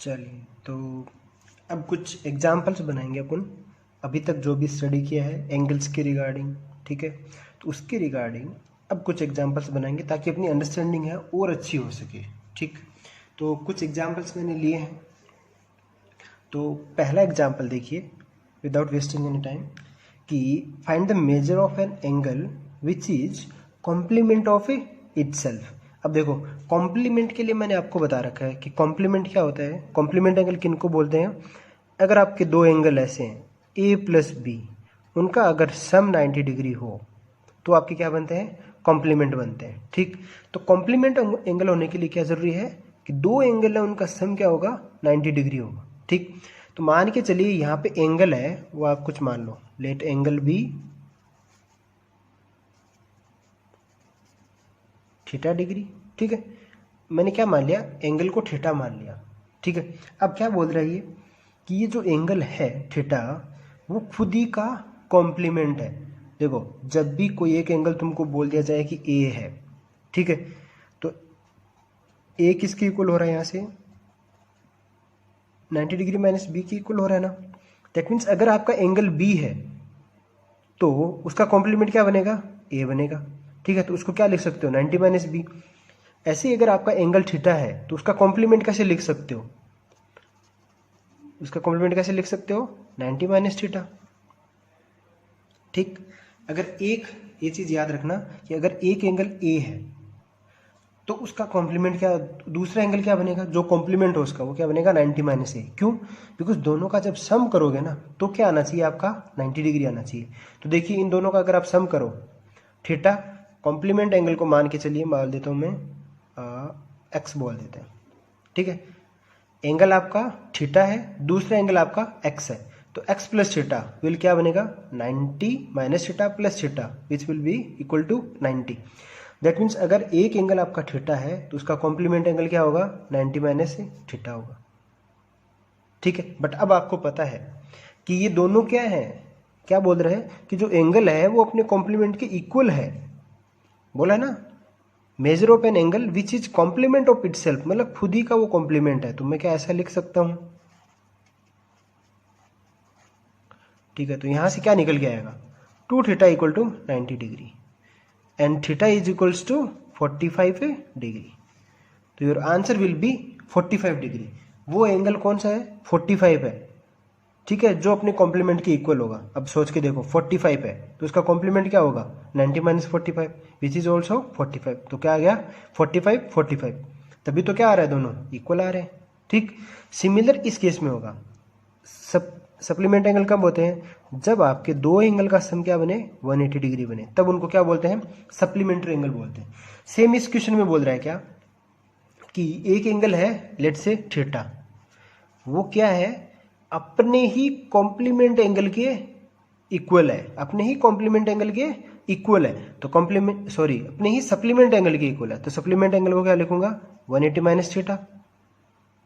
चलिए, तो अब कुछ एग्जाम्पल्स बनाएंगे अपन। अभी तक जो भी स्टडी किया है एंगल्स के रिगार्डिंग, ठीक है, तो उसके रिगार्डिंग अब कुछ एग्जाम्पल्स बनाएंगे ताकि अपनी अंडरस्टैंडिंग है और अच्छी हो सके। ठीक, तो कुछ एग्जाम्पल्स मैंने लिए हैं। तो पहला एग्जाम्पल देखिए, विदाउट वेस्टिंग एनी टाइम, कि find the measure of an angle which is complement of itself. अब देखो, कॉम्प्लीमेंट के लिए मैंने आपको बता रखा है कि कॉम्प्लीमेंट क्या होता है। कॉम्प्लीमेंट एंगल किनको बोलते हैं? अगर आपके दो एंगल ऐसे हैं ए प्लस बी, उनका अगर सम 90 डिग्री हो तो आपके क्या बनते हैं? कॉम्प्लीमेंट बनते हैं। ठीक, तो कॉम्प्लीमेंट एंगल होने के लिए क्या जरूरी है कि दो एंगल है उनका सम क्या होगा? 90 डिग्री होगा। ठीक, तो मान के चलिए यहाँ पे एंगल है, वो आप कुछ मान लो, let angle B theta degree. ठीक है, मैंने क्या मान लिया? एंगल को थीटा मान लिया। ठीक है, अब क्या बोल रहा है ये कि ये जो एंगल है थीटा, वो खुद ही का कॉम्प्लीमेंट है। देखो, जब भी कोई एक एंगल तुमको बोल दिया जाए कि ए है, ठीक है, तो ए किसके इक्वल हो रहा है? यहाँ से 90 डिग्री माइनस बी के इक्वल हो रहा है ना। दैट मीन्स अगर आपका एंगल बी है तो उसका कॉम्प्लीमेंट क्या बनेगा? ए बनेगा। ठीक है, तो उसको क्या लिख सकते हो? 90 माइनस बी। ऐसे ही अगर आपका एंगल थीटा है तो उसका कॉम्प्लीमेंट कैसे लिख सकते हो? उसका कॉम्प्लीमेंट कैसे लिख सकते हो? 90 माइनस थीटा। ठीक, अगर एक ये चीज याद रखना कि अगर एक एंगल ए है तो उसका कॉम्प्लीमेंट क्या, दूसरा एंगल क्या बनेगा? जो कॉम्प्लीमेंट हो उसका वो क्या बनेगा? 90 माइनस ए। क्यों? बिकॉज दोनों का जब सम करोगे ना तो क्या आना चाहिए? आपका 90 डिग्री आना चाहिए। तो देखिए, इन दोनों का अगर आप सम करो, थीटा कॉम्प्लीमेंट एंगल को मान के चलिए, मान देता हूँ मैं एक्स बोल देते हैं। ठीक है, एंगल आपका थीटा है, दूसरा एंगल आपका एक्स है, तो एक्स प्लस थीटा विल क्या बनेगा? 90 minus theta plus theta which will be equal to 90। That means अगर एक एंगल आपका थीटा है तो उसका कॉम्प्लीमेंट एंगल क्या होगा? 90 माइनस थीटा होगा। ठीक है, बट अब आपको पता है कि ये दोनों क्या है, क्या बोल रहे हैं कि जो एंगल है वो अपने कॉम्प्लीमेंट के इक्वल है। बोला है ना, measure of an angle which is complement of itself, मतलब खुद ही का वो कॉम्प्लीमेंट है। तो मैं क्या ऐसा लिख सकता हूं? ठीक है, तो यहां से क्या निकल के आएगा? 2 theta equal to 90 degree and theta is equals to 45 degree. तो your answer will be 45 degree. वो एंगल कौन सा है? 45 है। ठीक है, जो अपने कॉम्प्लीमेंट के इक्वल होगा। अब सोच के देखो, 45 है तो उसका कॉम्प्लीमेंट क्या होगा? 90 माइनस 45 विच इज ऑल्सो 45। तो क्या आ गया? 45 45। तभी तो क्या आ रहा है? दोनों इक्वल आ रहे हैं। ठीक, सिमिलर इस केस में होगा। सप्लीमेंट एंगल कब होते हैं? जब आपके दो एंगल का सम क्या बने? 180 डिग्री बने, तब उनको क्या बोलते हैं? सप्लीमेंट्री एंगल बोलते हैं। सेम इस क्वेश्चन में बोल रहा है क्या कि एक एंगल है लेट से थीटा, वो क्या है? अपने ही कॉम्प्लीमेंट एंगल के इक्वल है, अपने ही कॉम्प्लीमेंट एंगल के इक्वल है। तो कॉम्प्लीमेंट सॉरी अपने ही सप्लीमेंट एंगल के इक्वल है, तो सप्लीमेंट एंगल को क्या लिखूंगा? 180 माइनस थीटा।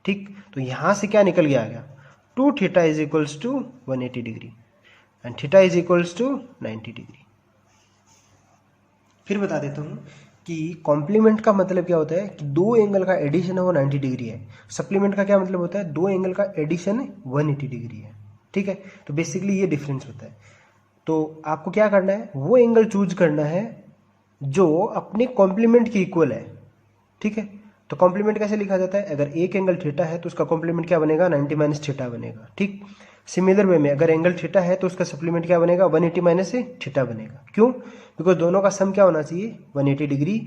ठीक, तो यहां से क्या निकल गया? आ गया 2 theta is equals to 180 degree and theta is equals to 90 degree. फिर बता देता हूँ कि कॉम्प्लीमेंट का मतलब क्या होता है कि दो एंगल का एडिशन है वो 90 डिग्री है। सप्लीमेंट का क्या मतलब होता है? दो एंगल का एडिशन 180 डिग्री है। ठीक है, तो बेसिकली ये डिफरेंस होता है। तो आपको क्या करना है? वो एंगल चूज करना है जो अपने कॉम्प्लीमेंट के इक्वल है। ठीक है, तो कॉम्प्लीमेंट कैसे लिखा जाता है? अगर एक एंगल थीटा है तो उसका कॉम्प्लीमेंट क्या बनेगा? 90 माइनस थीटा बनेगा। ठीक, सिमिलर वे में अगर एंगल थीटा है तो उसका सप्लीमेंट क्या बनेगा? 180 माइनस थीटा बनेगा। क्यों? बिकॉज दोनों का सम क्या होना चाहिए? 180 डिग्री,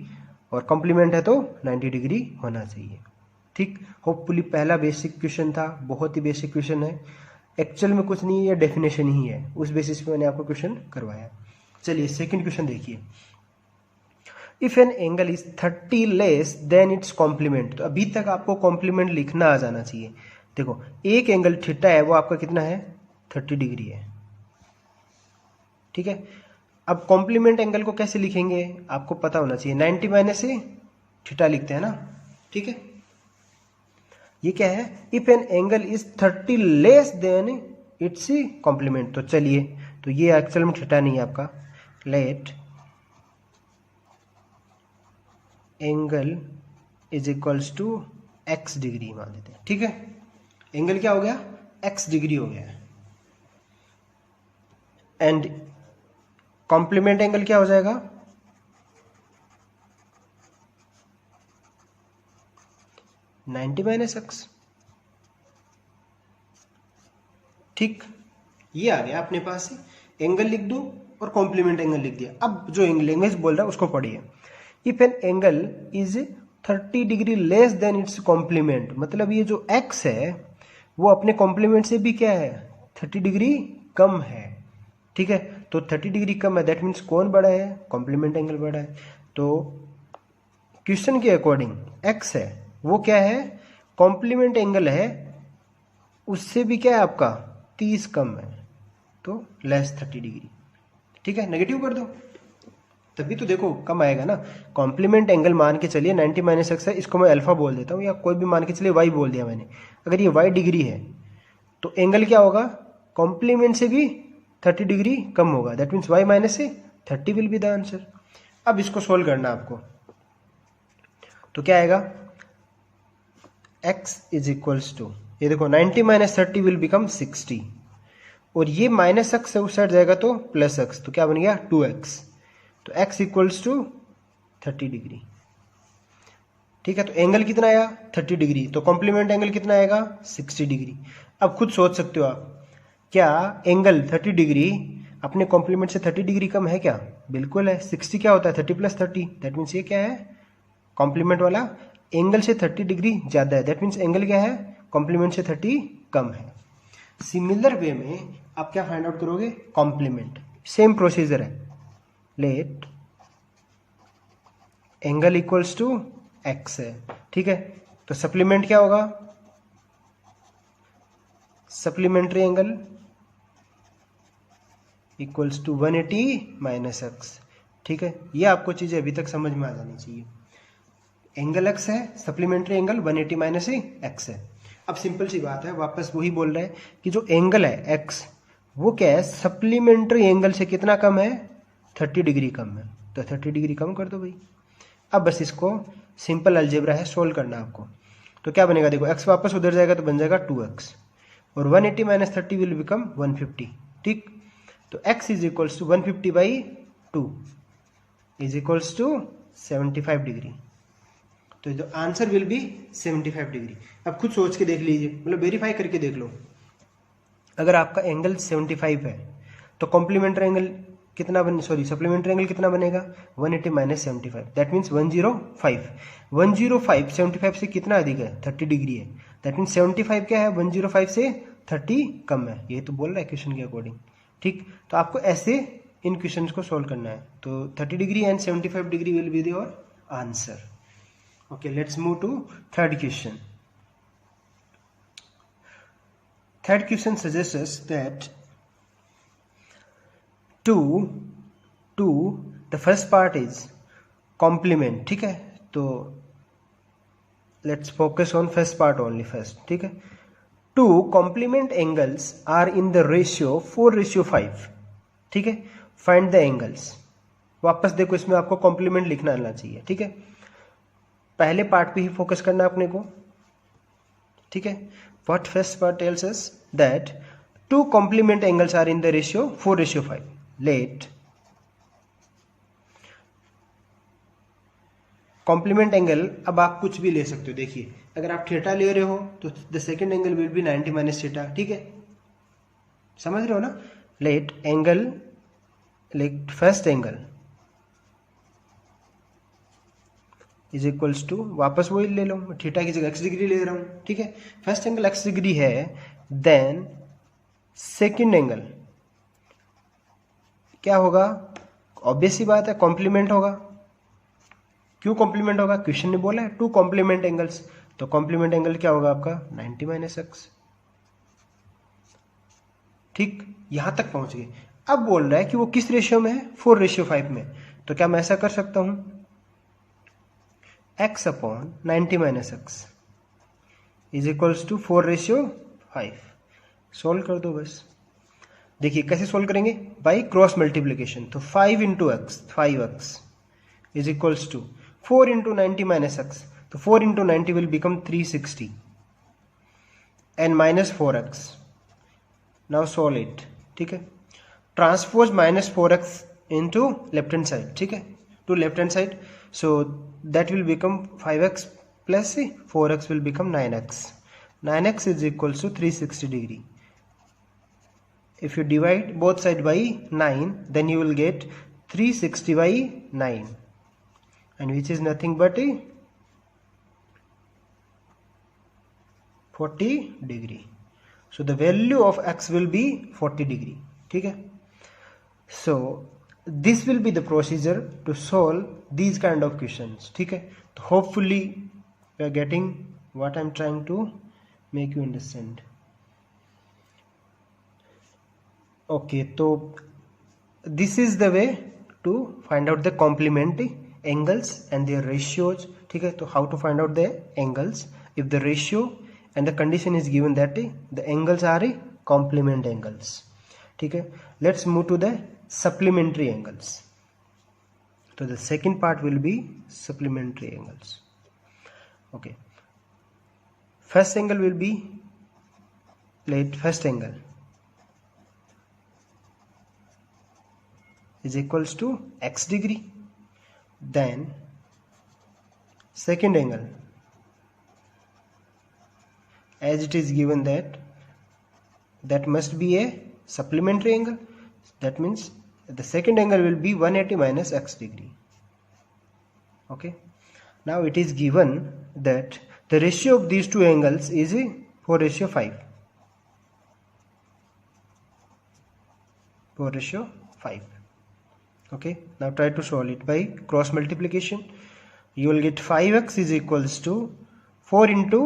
और कॉम्प्लीमेंट है तो 90 डिग्री होना चाहिए। ठीक, होपफुली पहला बेसिक क्वेश्चन था, बहुत ही बेसिक क्वेश्चन है, एक्चुअल में कुछ नहीं है, डेफिनेशन ही है, उस बेसिस पे मैंने आपको क्वेश्चन करवाया। चलिए सेकंड क्वेश्चन देखिए। If an angle is 30 less than its complement. तो अभी तक आपको कॉम्प्लीमेंट लिखना आ जाना चाहिए। देखो, एक एंगल थीटा है वो आपका कितना है? 30 डिग्री है। ठीक है, अब कॉम्प्लीमेंट एंगल को कैसे लिखेंगे आपको पता होना चाहिए। 90 माइनस से थीटा लिखते हैं ना। ठीक है, ये क्या है? If an angle is 30 less than its complement. तो चलिए, तो ये एक्चुअल में थीटा नहीं है आपका, let angle is equals to x degree मान लेते हैं। ठीक है, एंगल क्या हो गया, x डिग्री हो गया। एंड कॉम्प्लीमेंट एंगल क्या हो जाएगा, -90 - x। ठीक, ये आ गया अपने पास से। एंगल लिख दो और कॉम्प्लीमेंट एंगल लिख दिया। अब जो लैंग्वेज बोल रहा है उसको पढ़िए। If an angle is 30 degree less than its complement, मतलब ये जो x है वो अपने कॉम्प्लीमेंट से भी क्या है, 30 डिग्री कम है। ठीक है, तो 30 डिग्री कम है, दैट मीन्स कौन बड़ा है, कॉम्प्लीमेंट एंगल बड़ा है। तो क्वेश्चन के अकॉर्डिंग x है वो क्या है, कॉम्प्लीमेंट एंगल है, उससे भी क्या है आपका 30 कम है, तो लेस 30 डिग्री। ठीक है, नेगेटिव कर दो, तभी तो देखो कम आएगा ना। कॉम्प्लीमेंट एंगल मान के चलिए 90 - x है, इसको मैं अल्फा बोल देता हूँ, या कोई भी मान के चलिए y बोल दिया मैंने। अगर ये y डिग्री है तो एंगल क्या होगा, कॉम्प्लीमेंट से भी 30 डिग्री कम होगा, दैट मीन्स y माइनस से 30 विल बी द आंसर। अब इसको सोल्व करना आपको, तो क्या आएगा, x इज इक्वल्स टू, ये देखो 90 - 30 विल बिकम 60, और ये -x से उस साइड जाएगा तो +x, तो क्या बन गया 2x, तो x इक्वल्स टू 30 डिग्री। ठीक है, तो एंगल कितना आया 30 डिग्री, तो कॉम्प्लीमेंट एंगल कितना आएगा 60 डिग्री। अब खुद सोच सकते हो आप, क्या एंगल 30 डिग्री अपने कॉम्प्लीमेंट से 30 डिग्री कम है क्या, बिल्कुल है। 60 क्या होता है 30 + 30, दैट मीन्स ये क्या है, कॉम्प्लीमेंट वाला एंगल से 30 डिग्री ज़्यादा है, दैट मीन्स एंगल क्या है, कॉम्प्लीमेंट से 30 कम है। सिमिलर वे में आप क्या फाइंड आउट करोगे, कॉम्प्लीमेंट, सेम प्रोसीजर है। Let angle equals to x है, ठीक है, तो सप्लीमेंट क्या होगा, supplementary angle equals to 180 - x। ठीक है, ये आपको चीजें अभी तक समझ में आ जानी चाहिए। एंगल x है, सप्लीमेंट्री एंगल 180 - x है। अब सिंपल सी बात है, वापस वही बोल रहे हैं कि जो एंगल है x वो क्या है, सप्लीमेंट्री एंगल से कितना कम है, 30 डिग्री कम है, तो 30 डिग्री कम कर दो भाई। अब बस इसको सिंपल अलजेब्रा है, सोल्व करना आपको। तो क्या बनेगा, देखो x वापस उधर जाएगा तो बन जाएगा 2x, और 180 - 30 विल बिकम 150। ठीक, तो x is equals to 150/2 is equals to 75 degree, तो जो आंसर विल बी 75 डिग्री। अब खुद सोच के देख लीजिए, मतलब वेरीफाई करके देख लो, अगर आपका एंगल 75 है तो कॉम्प्लीमेंट्री एंगल कितना सप्लीमेंट्री एंगल कितना बनेगा, 180 - 75, दैट मीन्स 105। 105 75 से कितना अधिक है, 30 डिग्री है, दैट मीन्स 75 क्या है, 105 से 30 कम है, ये तो बोल रहा है क्वेश्चन के अकॉर्डिंग। ठीक, तो आपको ऐसे इन क्वेश्चंस को सोल्व करना है। तो 30 degree and 75 degree will be your answer. Okay, let's move to third question. Third question suggests us that the first part is complement. ठीक है, तो let's focus on first part only first. ठीक है, two complement angles are in the ratio 4:5. ठीक है, find the angles. वापस देखो, इसमें आपको complement लिखना आना चाहिए। ठीक है, पहले पार्ट पे ही फोकस करना अपने को। ठीक है, what first part tells us that two complement angles are in the ratio 4:5। Let complement angle, अब आप कुछ भी ले सकते हो। देखिए, अगर आप थीटा ले रहे हो तो the second angle will be 90 - theta. ठीक है, समझ रहे हो ना। Let angle, let first angle is equals to, वापस वही ले लो, थीटा की जगह x डिग्री ले रहा हूँ। ठीक है, फर्स्ट एंगल x डिग्री है, देन सेकंड एंगल क्या होगा, ऑब्वियस सी बात है कॉम्प्लीमेंट होगा। क्यों कॉम्प्लीमेंट होगा, क्वेश्चन ने बोला है टू कॉम्प्लीमेंट एंगल्स, तो कॉम्प्लीमेंट एंगल क्या होगा आपका 90 - x। ठीक, यहां तक पहुंच गए। अब बोल रहा है कि वो किस रेशियो में है, 4:5 में, तो क्या मैं ऐसा कर सकता हूं, x/90 - x is equals to 4:5। Solve कर दो बस। देखिए कैसे सोल्व करेंगे, बाई क्रॉस मल्टीप्लीकेशन। तो 5 × x 5x is equals to 4 × 90 - x, तो 4 × 90 will become 360। And minus 4x. Now solve it. ठीक है, transpose minus 4x into left hand side. ठीक है, to left hand side, so that will become 5x plus 4x will become 9x. 9x is equals to 360 degree. If you divide both side by 9, then you will get 360 by 9, and which is nothing but 40 degree. So the value of x will be 40 degree. ठीक है, so this will be the procedure to solve these kind of questions. ठीक है, तो hopefully you are getting what I am trying to make you understand. Okay, तो this is the way to find out the complement angles and their ratios. ठीक है, तो how to find out the angles if the ratio and the condition is given that the angles are complement angles. ठीक है, let's move to the supplementary angles. So the second part will be supplementary angles. Okay, first angle will be, let first angle is equals to x degree. Then second angle, as it is given that must be a supplementary angle. That means the second angle will be 180 minus x degree. Okay, now it is given that the ratio of these two angles is 4:5. 4:5. Okay, now try to solve it by cross multiplication. You will get 5x is equals to 4 into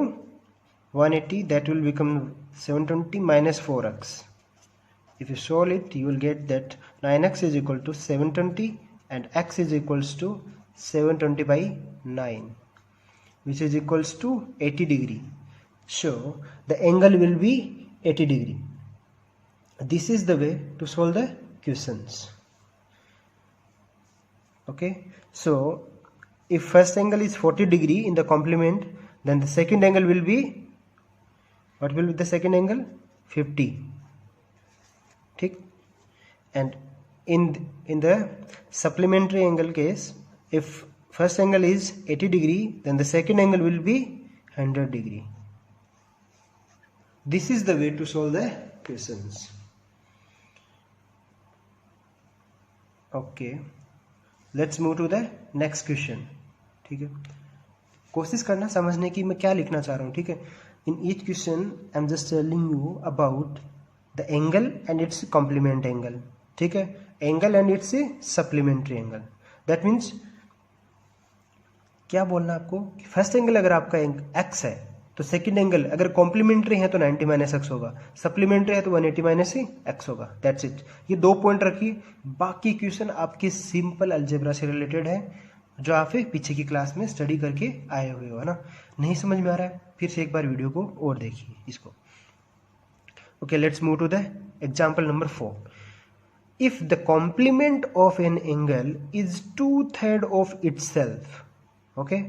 180, that will become 720 minus 4x. If you solve it, you will get that 9x is equal to 720 and x is equals to 720 by 9, which is equals to 80 degree. So the angle will be 80 degree. This is the way to solve the questions. Okay, so if first angle is 40 degree in the complement, then the second angle will be, what will be the second angle? 50. ठीक, and in the supplementary angle case, if first angle is 80 degree, then the second angle will be 100 degree. This is the way to solve the questions. Okay, let's move to the next question. ठीक है, कोशिश करना समझने की मैं क्या लिखना चाह रहा हूँ. ठीक है, in each question I am just telling you about the angle and its complement angle. ठीक है, angle and its supplementary angle. That means क्या बोलना आपको कि फर्स्ट एंगल अगर आपका x है तो सेकंड एंगल अगर कॉम्प्लीमेंट्री है तो 90 माइनस एक्स होगा, सप्लीमेंट्री है तो 180 माइनस एक्स होगा. That's it. ये 2 पॉइंट रखिए. बाकी क्वेश्चन आपके सिंपल अलजेब्रा से रिलेटेड है जो आप पीछे की क्लास में स्टडी करके आए हुए हो, है ना. नहीं समझ में आ रहा है, फिर से एक बार वीडियो को और देखिए इसको. Okay, let's move to the example number 4. If the complement of an angle is 2/3 of itself, okay,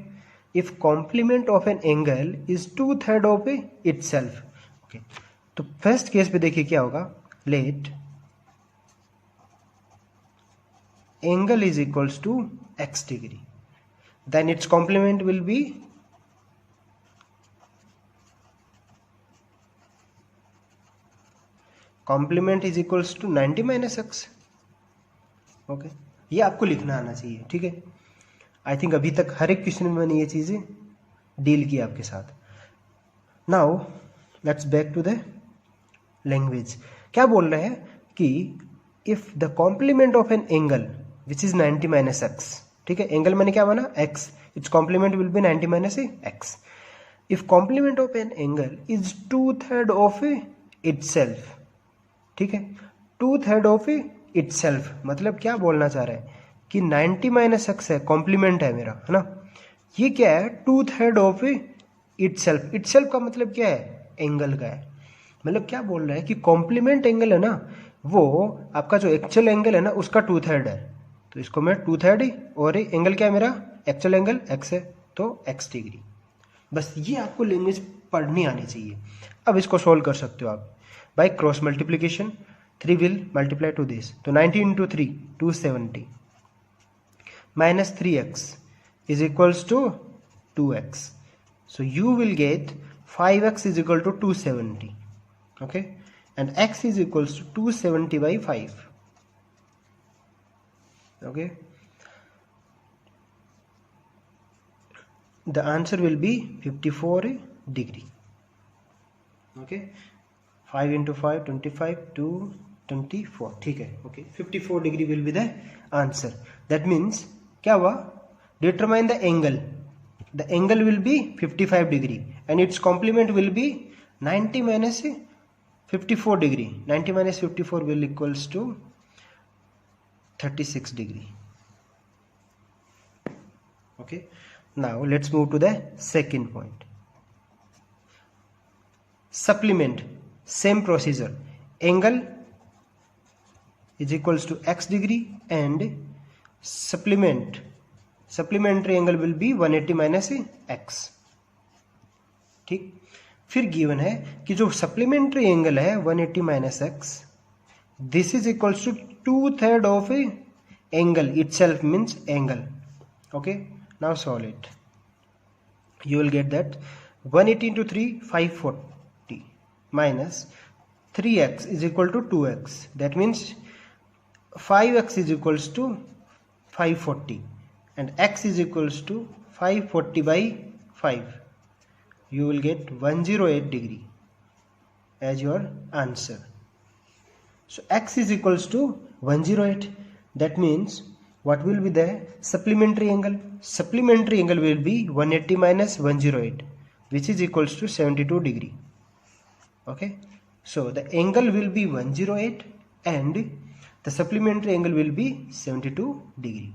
if complement of an angle is 2/3 of itself, okay, तो फर्स्ट केस पे देखिए क्या होगा. Let angle is equals to x degree, then its complement will be complement is equals to 90 minus x. Okay, ये आपको लिखना आना चाहिए. ठीक है, आई थिंक अभी तक हर एक क्वेश्चन में मैंने ये चीज़ें डील की आपके साथ. Now let's back to the language. क्या बोल रहे हैं कि if the complement of an angle which is 90 minus x. ठीक है, एंगल मैंने क्या माना? X. Its complement will be 90 minus x. If complement of an angle is 2/3 of itself. ठीक है, 2/3 ऑफ इटसेल्फ मतलब क्या बोलना चाह रहा है कि 90 माइनस एक्स है, कॉम्प्लीमेंट है मेरा, है ना. ये क्या है? 2/3 ऑफ इटसेल्फ. इटसेल्फ का मतलब क्या है? एंगल का है. मतलब क्या बोल रहा है कि कॉम्प्लीमेंट एंगल है ना, वो आपका जो एक्चुअल एंगल है ना उसका 2/3 है. तो इसको मैं 2/3 और एंगल क्या है मेरा? एक्चुअल एंगल एक्स है तो x डिग्री. बस ये आपको लैंग्वेज पढ़नी आनी चाहिए। अब इसको सोल्व कर सकते हो आप by cross multiplication. 3 will multiply to this, तो 90 into 3 270 minus 3x is equals to 2x, so you will get 5x is equal to 270, okay, and x is equals to 270 by 5, okay. The answer will be 54 degree, okay. 5 into 5 25 to 24, ठीक है, okay. 54 degree will be the answer. That means क्या हुआ, determine the angle will be 55 degree and its complement will be 90 minus 54 degree. 90 minus 54 will equals to 36 degree, okay. Now let's move to the second point, supplement. Same procedure, angle is equals to x degree and supplementary angle will be 180 minus x, ठीक। फिर given है कि जो supplementary angle है 180 minus x, this is equals to 2/3 of a angle itself, means angle, okay. Now solve it, you will get that 180 into 3 540 minus 3x is equal to 2x, that means 5x is equals to 540 and x is equals to 540 by 5. You will get 108 degree as your answer. So x is equals to 108. That means what will be the supplementary angle? Supplementary angle will be 180 minus 108, which is equals to 72 degree. Okay. So the angle will be 108 and the supplementary angle will be 72 degree,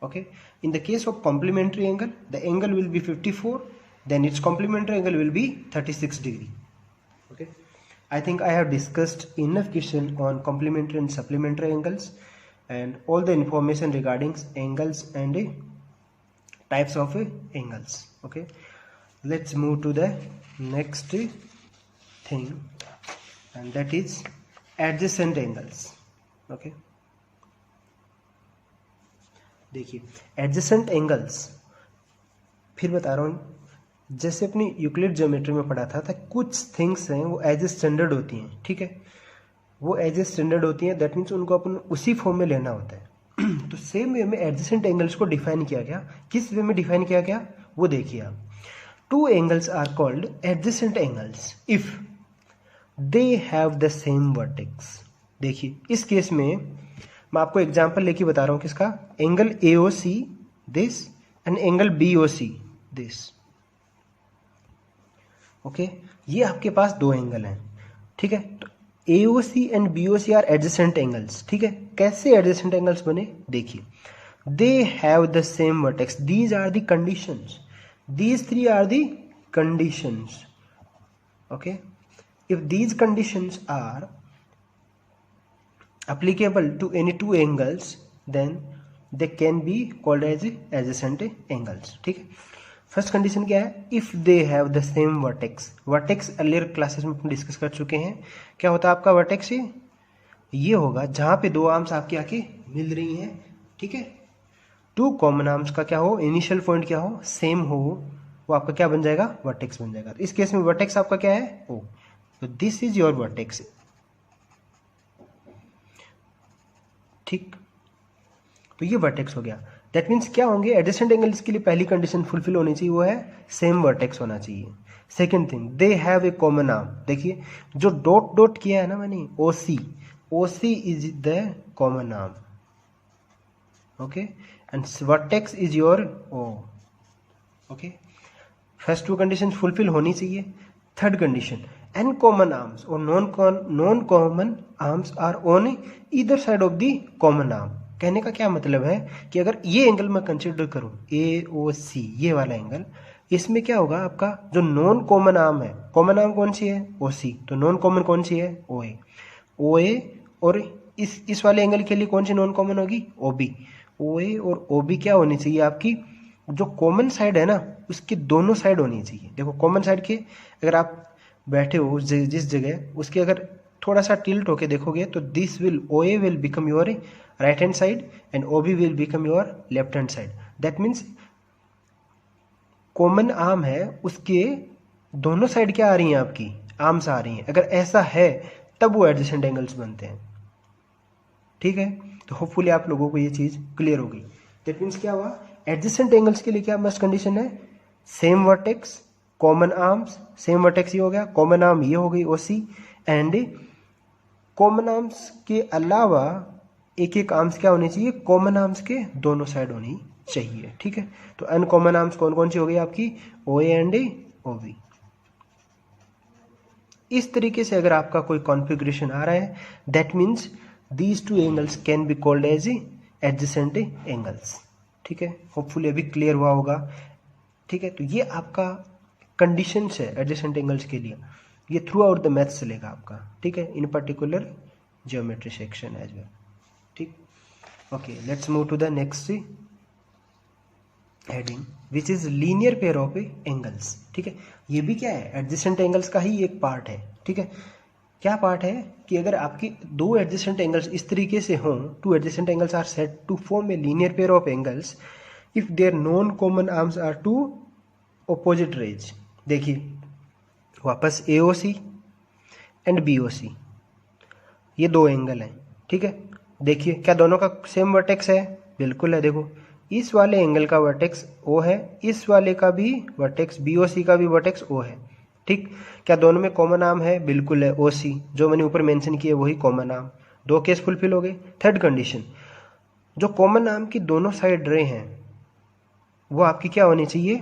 okay. In the case of complementary angle, the angle will be 54, then its complementary angle will be 36 degree, okay. I think I have discussed enough question on complementary and supplementary angles and all the information regarding angles and types of angles, okay. Let's move to the next thing, and that is adjacent angles, okay. देखिए adjacent angles, फिर बता रहा हूँ, जैसे अपनी Euclid geometry में पढ़ा था कुछ थिंग्स हैं वो एज ए स्टैंडर्ड होती हैं, ठीक है, वो एज ए स्टैंडर्ड होती हैं, दैट मीन्स उनको अपन उसी फॉर्म में लेना होता है। तो सेम वे में एडजेसेंट एंगल्स को डिफाइन किया गया, किस वे में डिफाइन किया गया वो देखिए आप। Two angles are called adjacent angles if they have the same vertex. देखिए इस केस में मैं आपको एग्जांपल लेके बता रहा हूं किसका, angle AOC this and angle BOC this, okay. ये आपके पास दो एंगल हैं, ठीक है। तो AOC and BOC are adjacent angles, ठीक है। कैसे एडजेसेंट एंगल्स बने, देखिए, they have the same vertex, these are the conditions, these three are the conditions, okay. If these conditions are applicable to any two angles, then they can be called as adjacent angles, ठीक है। First condition क्या है, if they have the same vertex. Vertex earlier classes में अपन discuss कर चुके हैं, क्या होता है आपका वर्टेक्स, ये होगा जहां पे दो आर्म्स आपकी आके मिल रही हैं, ठीक है। टू कॉमन आर्म्स का क्या हो, इनिशियल पॉइंट क्या हो, सेम हो, वो आपका क्या बन जाएगा, वर्टेक्स बन जाएगा। तो इस केस में वर्टेक्स आपका क्या है, ओ, तो दिस इज योर वर्टेक्स, ठीक। तो ये वर्टेक्स हो गया। दैट मीन्स क्या होंगे, एडजेसेंट एंगल्स के लिए पहली कंडीशन फुलफिल होनी चाहिए, वो है सेम वर्टेक्स होना चाहिए। Second thing, they have a common arm. देखिए जो डॉट डॉट किया है ना मैंने, OC is the common arm, okay, and vertex is your O, okay. First two condition fulfil होनी चाहिए। Third condition, an common arms और non common arms are on either side of the common arm. कहने का क्या मतलब है कि अगर ये एंगल मैं कंसिडर करूं AOC, ये वाला एंगल, इसमें क्या होगा आपका जो नॉन कॉमन आर्म है, कॉमन आर्म कौन सी है, OC, तो नॉन कॉमन कौन सी है, OA, और इस वाले एंगल के लिए कौन सी नॉन कॉमन होगी, OB। OA और OB क्या होनी चाहिए आपकी, जो कॉमन साइड है ना उसकी दोनों साइड होनी चाहिए। देखो कॉमन साइड के अगर आप बैठे हो जिस जगह, उसके अगर थोड़ा सा टिल्ट होके देखोगे तो this will OA will become your right hand side and OB will become your left hand side. That means common arm है उसके दोनों साइड क्या आ रही हैं, आपकी आर्म्स आ रही हैं। अगर ऐसा है तब वो एडजेसेंट एंगल्स बनते हैं। ठीक है, तो होपफुली आप लोगों को ये चीज़ क्लियर होगी। दैट मीन्स क्या हुआ, एडजेसेंट एंगल्स के लिए क्या मस्ट कंडीशन है, same vertex common arms. Same vertex ये हो गया, कॉमन आर्म ये हो गई OC, एंड कॉमन आर्म्स के अलावा एक एक आर्म्स क्या होने चाहिए, कॉमन आर्म्स के दोनों साइड होनी चाहिए। ठीक है, तो अनकॉमन आर्म्स कौन कौन सी हो गई आपकी, OA एंड OB। इस तरीके से अगर आपका कोई कॉन्फ़िगरेशन आ रहा है, that means these two angles can be called as adjacent angles। ठीक है, होपफुली अभी क्लियर हुआ होगा। ठीक है, तो ये आपका कंडीशंस है एडजेसेंट एंगल्स के लिए, ये थ्रू आउट द मैथ्स चलेगा आपका। ठीक है, in particular geometry section as well. ठीक, okay, let's move to the next heading which is linear pair of angles. ठीक है, ये भी क्या है, एडजेसेंट एंगल्स का ही एक पार्ट है। ठीक है, क्या पार्ट है कि अगर आपकी दो एडजेसेंट एंगल्स इस तरीके से हों, two adjacent angles are set to form a linear pair of angles if their non common arms are two opposite rays. देखिए वापस AOC एंड BOC, ये दो एंगल हैं। ठीक है, देखिए क्या दोनों का सेम वर्टेक्स है, बिल्कुल है। देखो इस वाले एंगल का वर्टेक्स O है, इस वाले का भी वर्टेक्स BOC का भी वर्टेक्स O है। ठीक, क्या दोनों में कॉमन आर्म है, बिल्कुल है, OC, जो मैंने ऊपर मेंशन किया वही कॉमन आर्म। दो केस फुलफिल हो गए। थर्ड कंडीशन, जो कॉमन आर्म की दोनों साइड रे हैं वो आपकी क्या होनी चाहिए,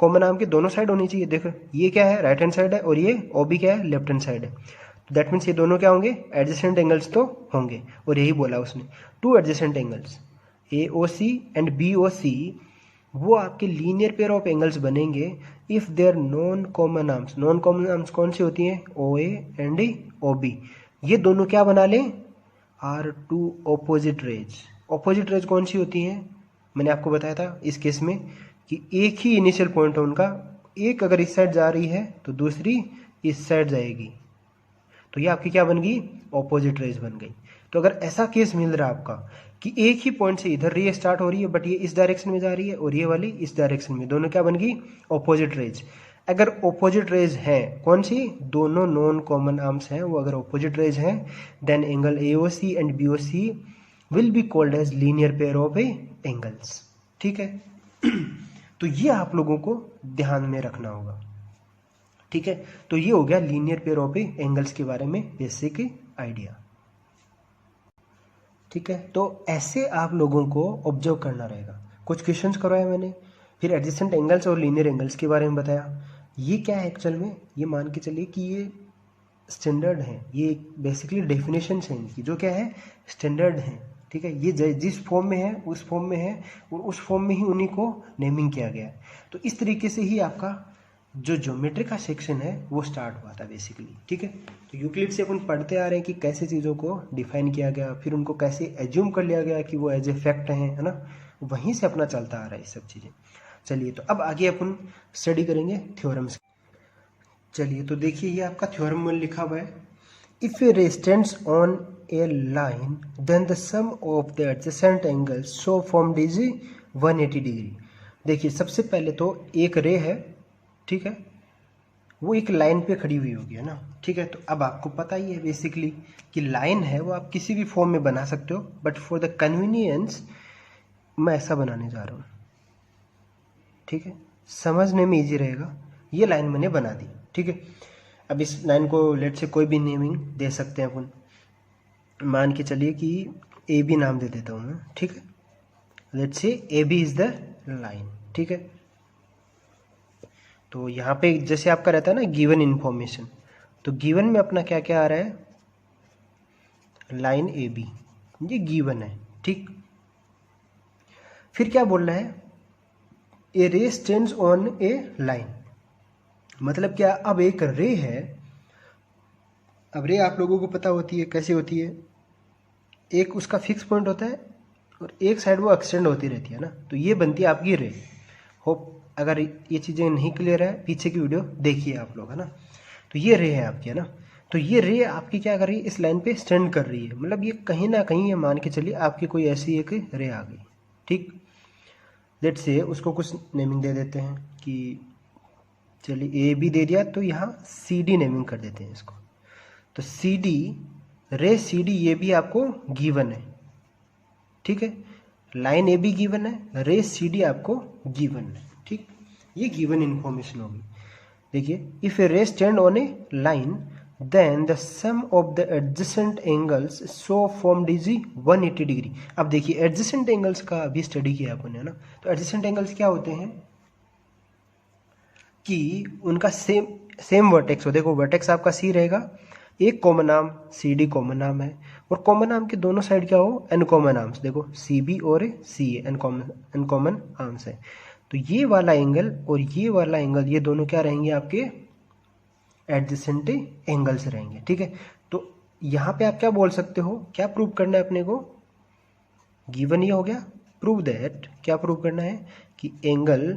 कॉमन आर्म की दोनों साइड होनी चाहिए। देखो ये क्या है, राइट हैंड साइड है, और ये OB क्या है, लेफ्ट हैंड साइड है। तो दैट मीन्स ये दोनों क्या होंगे, एडजेसेंट एंगल्स तो होंगे। और यही बोला उसने, two adjacent angles AOC and BOC वो आपके लीनियर पेयर ऑफ एंगल्स बनेंगे if their non common arms. Non common arms कौन सी होती हैं, OA एंड OB। ये दोनों क्या बना लें, are two opposite rays. Opposite rays कौन सी होती हैं, मैंने आपको बताया था इस केस में कि एक ही इनिशियल पॉइंट है उनका, एक अगर इस साइड जा रही है तो दूसरी इस साइड जाएगी, तो ये आपकी क्या बन गई, ऑपोजिट रेज बन गई। तो अगर ऐसा केस मिल रहा है आपका कि एक ही पॉइंट से इधर रे स्टार्ट हो रही है बट ये इस डायरेक्शन में जा रही है और ये वाली इस डायरेक्शन में, दोनों क्या बन गई, ऑपोजिट रेज। अगर ऑपोजिट रेज है कौन सी, दोनों नॉन कॉमन आर्म्स हैं वो अगर ऑपोजिट रेज हैं, then angle AOC and BOC will be called as linear pair of angles. ठीक है, तो ये आप लोगों को ध्यान में रखना होगा। ठीक है, तो ये हो गया लीनियर पेयर ऑफ एंगल्स के बारे में बेसिक आइडिया। ठीक है, तो ऐसे आप लोगों को ऑब्जर्व करना रहेगा। कुछ क्वेश्चंस करवाए मैंने, फिर एडजेसेंट एंगल्स और लीनियर एंगल्स के बारे में बताया। ये क्या है एक्चुअल में, ये मान के चलिए कि ये स्टैंडर्ड है, ये बेसिकली डेफिनेशन है इनकी, जो क्या है, स्टैंडर्ड है। ठीक है, ये जिस फॉर्म में है उस फॉर्म में है और उस फॉर्म में ही उन्हीं को नेमिंग किया गया है। तो इस तरीके से ही आपका जो ज्योमेट्री का सेक्शन है वो स्टार्ट हुआ था बेसिकली। ठीक है, तो यूक्लिड से अपन पढ़ते आ रहे हैं कि कैसे चीज़ों को डिफाइन किया गया, फिर उनको कैसे एज्यूम कर लिया गया कि वो एज ए फैक्ट हैं, है ना, वहीं से अपना चलता आ रहा है ये सब चीज़ें। चलिए, तो अब आगे अपन स्टडी करेंगे थ्योरम्स। चलिए, तो देखिए ये आपका थ्योरम में लिखा हुआ है, if a ray stands on a line then the sum of the adjacent angles so formed is 180 degree. देखिए सबसे पहले तो एक रे है, ठीक है, वो एक लाइन पे खड़ी हुई होगी, है ना। ठीक है, तो अब आपको पता ही है बेसिकली कि लाइन है वो आप किसी भी फॉर्म में बना सकते हो, बट फॉर द कन्वीनियंस मैं ऐसा बनाने जा रहा हूँ। ठीक है, समझने में इजी रहेगा। ये लाइन मैंने बना दी। ठीक है, अब इस लाइन को लेट से कोई भी नेमिंग दे सकते हैं अपन, मान के चलिए कि AB नाम दे देता हूँ मैं। ठीक है, लेट से AB इज द लाइन। ठीक है, तो यहाँ पे जैसे आपका रहता है ना गिवन इन्फॉर्मेशन, तो गिवन में अपना क्या क्या आ रहा है, लाइन AB, ये गिवन है। ठीक, फिर क्या बोल रहा है, ए ray stands on a line, मतलब क्या, अब एक रे है, अब रे आप लोगों को पता होती है कैसे होती है, एक उसका फिक्स पॉइंट होता है और एक साइड वो एक्सटेंड होती रहती है ना, तो ये बनती है आपकी रे। होप अगर ये चीज़ें नहीं क्लियर है, पीछे की वीडियो देखिए आप लोग, है ना। तो ये रे है आपकी, है ना। तो ये रे आपकी क्या कर रही है, इस लाइन पे स्टैंड कर रही है, मतलब ये कहीं ना कहीं ये मान के चलिए आपकी कोई ऐसी एक रे आ गई, ठीक। लेट्स से उसको कुछ नेमिंग दे देते हैं कि चलिए ए बी दे दिया, तो यहाँ सी डी नेमिंग कर देते हैं इसको। तो सी डी, रे सी डी ये भी आपको गिवन है, ठीक है। लाइन ए बी गिवन है, रे सी डी आपको गिवन है, ठीक। ये गिवन इन्फॉर्मेशन होगी। देखिए, if a ray stand on a line then the sum of the adjacent angles so formed is 180 degree. अब देखिए एडजेसेंट एंगल्स का अभी स्टडी किया अपन, है ना। तो एडजेसेंट एंगल्स क्या होते हैं कि उनका सेम वर्टेक्स हो। देखो वर्टेक्स आपका सी रहेगा, एक common arm C D common arm है, और कॉमन आर्म के दोनों साइड क्या हो, एन कॉमन आर्म्स। देखो सी बी और सी ए एन कॉमन आर्म्स है। तो ये वाला एंगल और ये वाला एंगल, ये दोनों क्या रहेंगे आपके एडजेसेंट एंगल्स रहेंगे, ठीक है। तो यहाँ पे आप क्या बोल सकते हो, क्या प्रूव करना है अपने को, गिवन ये हो गया, प्रूव दैट, क्या प्रूव करना है कि angle